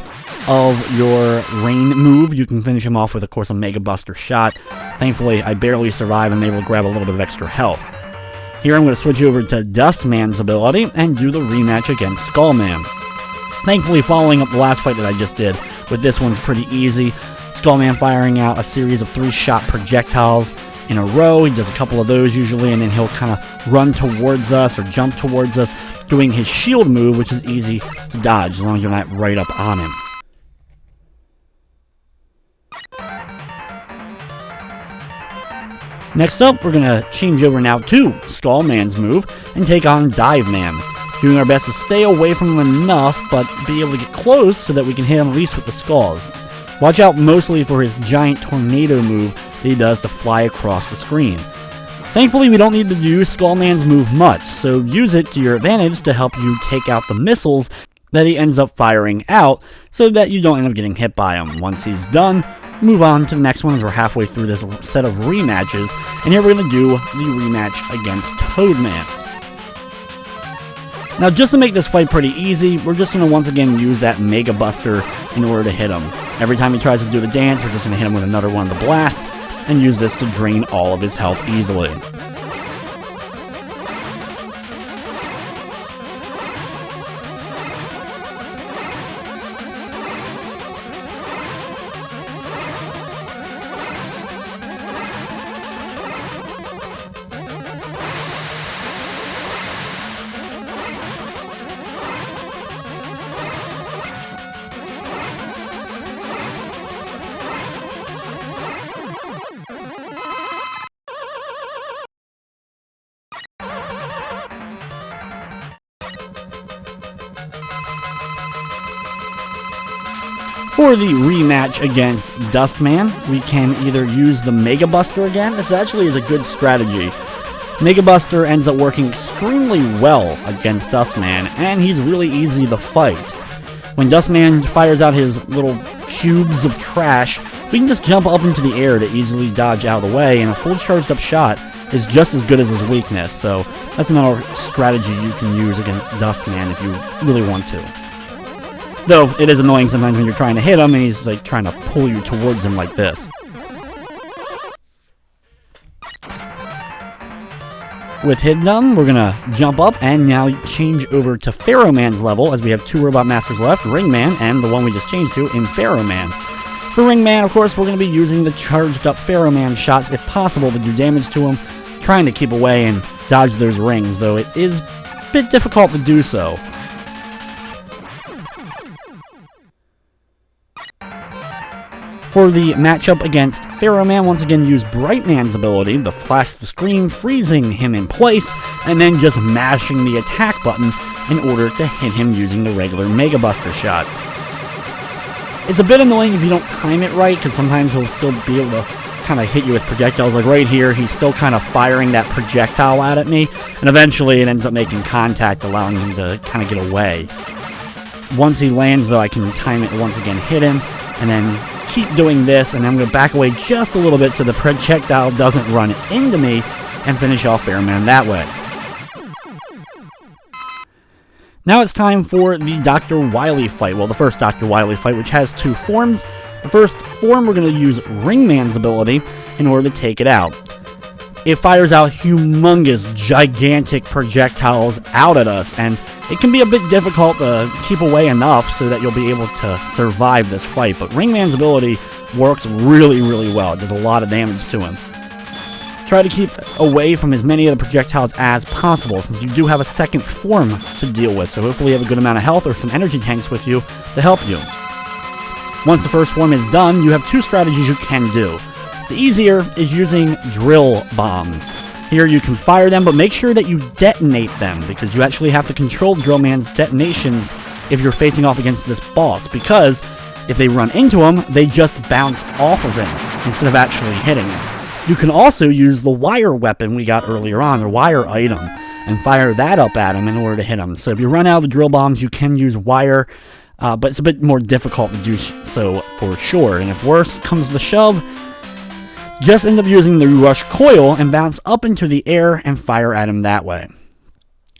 of your rain move, you can finish him off with, of course, a Mega Buster shot. Thankfully, I barely survive and I'm able to grab a little bit of extra health. Here I'm going to switch over to Dustman's ability and do the rematch against Skullman. Thankfully, following up the last fight that I just did, with this one's pretty easy. Skullman firing out a series of 3-shot projectiles in a row. He does a couple of those usually, and then he'll kind of run towards us or jump towards us, doing his shield move, which is easy to dodge as long as you're not right up on him. Next up, we're going to change over now to Skullman's move and take on Dive Man. Doing our best to stay away from him enough, but be able to get close so that we can hit him at least with the skulls. Watch out mostly for his giant tornado move that he does to fly across the screen. Thankfully, we don't need to use Skullman's move much, so use it to your advantage to help you take out the missiles that he ends up firing out so that you don't end up getting hit by him. Once he's done, move on to the next one as we're halfway through this set of rematches, and here we're going to do the rematch against Toadman. Now, just to make this fight pretty easy, we're just going to once again use that Mega Buster in order to hit him. Every time he tries to do the dance, we're just going to hit him with another one of the blast, and use this to drain all of his health easily. For the rematch against Dustman, we can either use the Mega Buster again. This actually is a good strategy. Mega Buster ends up working extremely well against Dustman, and he's really easy to fight. When Dustman fires out his little cubes of trash, we can just jump up into the air to easily dodge out of the way, and a full charged up shot is just as good as his weakness, so that's another strategy you can use against Dustman if you really want to. Though, it is annoying sometimes when you're trying to hit him and he's like trying to pull you towards him like this. With hit done, we're gonna jump up and now change over to Pharaoh Man's level, as we have 2 Robot Masters left, Ring Man and the one we just changed to in Pharaoh Man. For Ring Man, of course, we're gonna be using the charged up Pharaoh Man shots if possible to do damage to him, trying to keep away and dodge those rings, though it is a bit difficult to do so. For the matchup against Pharaoh Man, once again use Bright Man's ability to flash the screen, freezing him in place, and then just mashing the attack button in order to hit him using the regular Mega Buster shots. It's a bit annoying if you don't time it right, because sometimes he'll still be able to kind of hit you with projectiles. Like right here, he's still kind of firing that projectile out at me, and eventually it ends up making contact, allowing him to kind of get away. Once he lands, though, I can time it once again, hit him, and then keep doing this, and I'm going to back away just a little bit so the projectile doesn't run into me, and finish off Pharaoh Man that way. Now it's time for the Dr. Wily fight. Well, the first Dr. Wily fight, which has 2 forms. The first form, we're going to use Ring Man's ability in order to take it out. It fires out humongous, gigantic projectiles out at us, and it can be a bit difficult to keep away enough so that you'll be able to survive this fight, but Ring Man's ability works really, really well. It does a lot of damage to him. Try to keep away from as many of the projectiles as possible, since you do have a second form to deal with, so hopefully you have a good amount of health or some energy tanks with you to help you. Once the first form is done, you have 2 strategies you can do. The easier is using drill bombs. Here you can fire them, but make sure that you detonate them, because you actually have to control Drill Man's detonations if you're facing off against this boss, because if they run into him, they just bounce off of him instead of actually hitting him. You can also use the wire weapon we got earlier on, the wire item, and fire that up at him in order to hit him. So if you run out of the drill bombs, you can use wire but it's a bit more difficult to do so for sure. And if worse comes to shove, just end up using the rush coil and bounce up into the air and fire at him that way.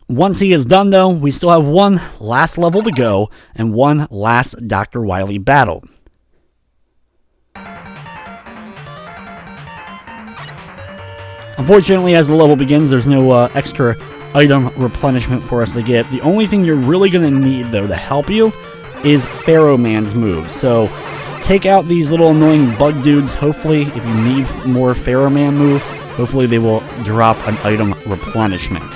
Once he is done though, we still have one last level to go and one last Dr. Wily battle. Unfortunately, as the level begins, there's no extra item replenishment for us to get. The only thing you're really going to need though to help you is Pharaoh Man's move. So take out these little annoying bug dudes. Hopefully, if you need more Pharaoh Man move, hopefully they will drop an item replenishment.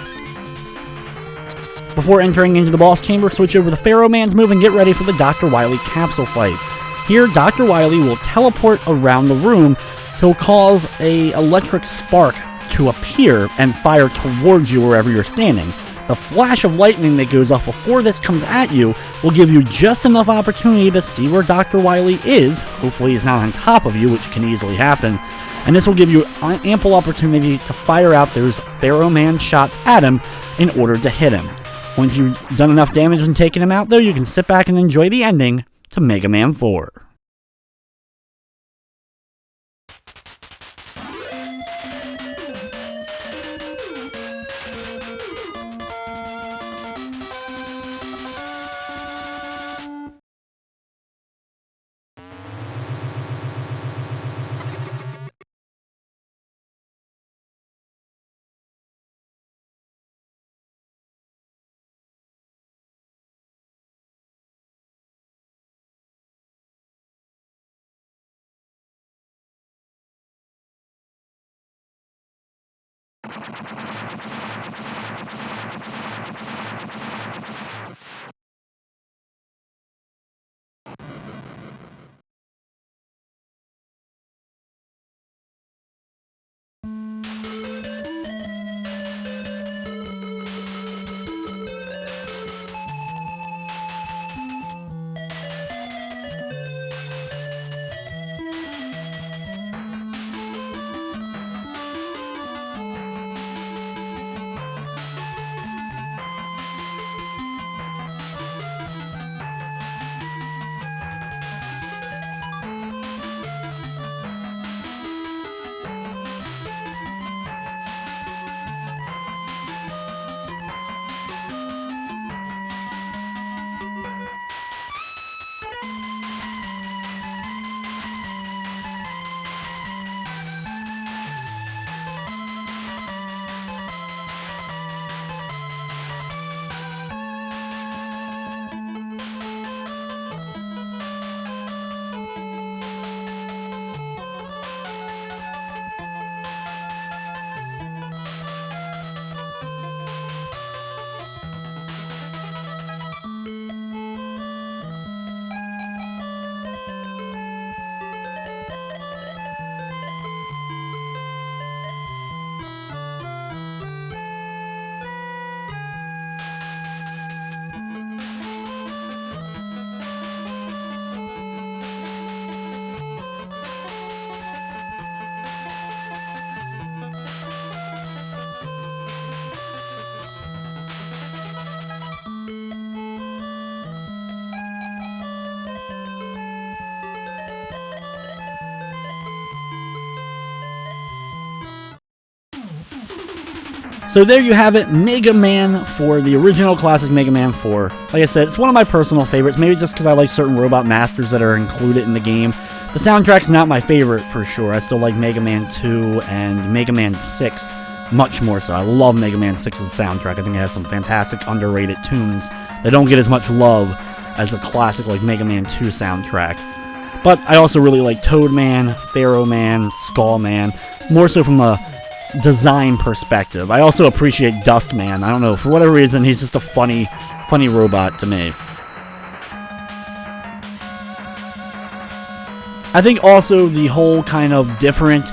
Before entering into the boss chamber, switch over to Pharaoh Man's move and get ready for the Dr. Wily capsule fight. Here, Dr. Wily will teleport around the room. He'll cause an electric spark to appear and fire towards you wherever you're standing. The flash of lightning that goes off before this comes at you will give you just enough opportunity to see where Dr. Wily is. Hopefully he's not on top of you, which can easily happen. And this will give you ample opportunity to fire out those Pharaoh Man shots at him in order to hit him. Once you've done enough damage and taken him out though, you can sit back and enjoy the ending to Mega Man 4. So there you have it, Mega Man 4, the original classic Mega Man 4. Like I said, it's one of my personal favorites, maybe just because I like certain robot masters that are included in the game. The soundtrack's not my favorite for sure. I still like Mega Man 2 and Mega Man 6 much more so. I love Mega Man 6's soundtrack. I think it has some fantastic underrated tunes that don't get as much love as the classic like Mega Man 2 soundtrack. But I also really like Toad Man, Pharaoh Man, Skull Man, more so from a design perspective. I also appreciate Dust Man. I don't know, for whatever reason, he's just a funny robot to me. I think also the whole kind of different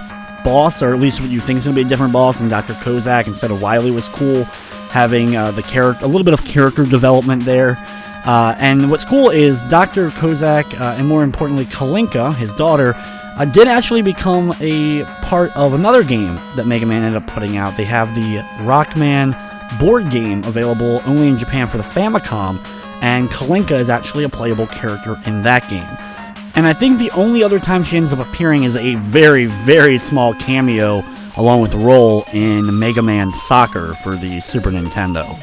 boss, or at least what you think is going to be a different boss in Dr. Cossack instead of Wily, was cool. Having a little bit of character development there. And what's cool is Dr. Cossack, and more importantly Kalinka, his daughter, did actually become a part of another game that Mega Man ended up putting out. They have the Rockman board game available only in Japan for the Famicom, and Kalinka is actually a playable character in that game. And I think the only other time she ends up appearing is a very, very small cameo along with Roll in Mega Man Soccer for the Super Nintendo.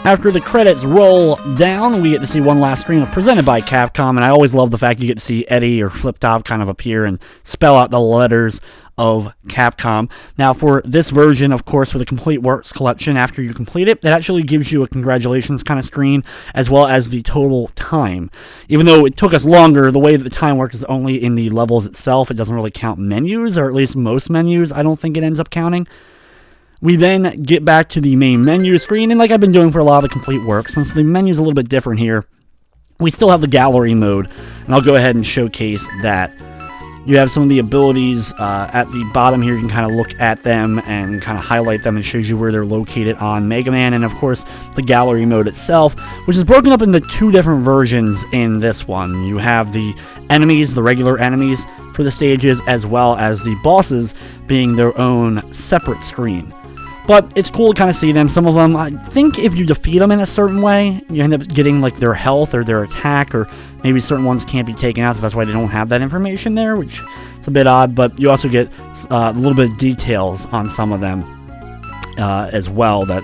After the credits roll down, we get to see one last screen presented by Capcom, and I always love the fact you get to see Eddie or Flip Top kind of appear and spell out the letters of Capcom. Now, for this version, of course, for the Complete Works Collection, after you complete it, it actually gives you a congratulations kind of screen, as well as the total time. Even though it took us longer, the way that the time works is only in the levels itself. It doesn't really count menus, or at least most menus, I don't think it ends up counting. We then get back to the main menu screen, and like I've been doing for a lot of the Complete Works, since the menu's a little bit different here, we still have the gallery mode, and I'll go ahead and showcase that. You have some of the abilities at the bottom here. You can kind of look at them and kind of highlight them, and shows you where they're located on Mega Man, and of course the gallery mode itself, which is broken up into two different versions in this one. You have the enemies, the regular enemies for the stages, as well as the bosses being their own separate screen. But it's cool to kind of see them. Some of them, I think if you defeat them in a certain way, you end up getting like their health or their attack, or maybe certain ones can't be taken out, so that's why they don't have that information there, which is a bit odd. But you also get a little bit of details on some of them as well that,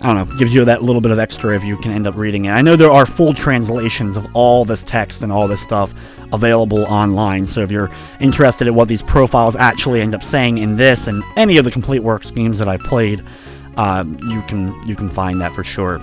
I don't know, gives you that little bit of extra if you can end up reading it. I know there are full translations of all this text and all this stuff available online, so if you're interested in what these profiles actually end up saying in this and any of the Complete Works games that I played, you can find that for sure.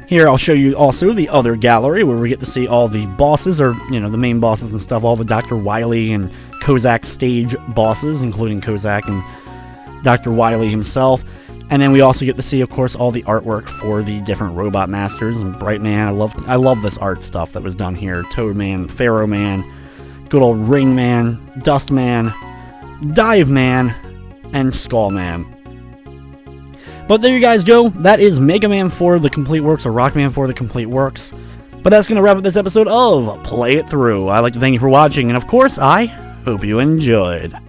Here I'll show you also the other gallery where we get to see all the bosses, or, you know, the main bosses and stuff, all the Dr. Wily and Cossack Stage bosses, including Cossack and Dr. Wily himself. And then we also get to see, of course, all the artwork for the different Robot Masters and Bright Man. I love this art stuff that was done here. Toad Man, Pharaoh Man, good old Ring Man, Dust Man, Dive Man, and Skull Man. But there you guys go. That is Mega Man 4 The Complete Works, or Rockman 4 The Complete Works. But that's going to wrap up this episode of Play It Through. I'd like to thank you for watching, and of course, I hope you enjoyed.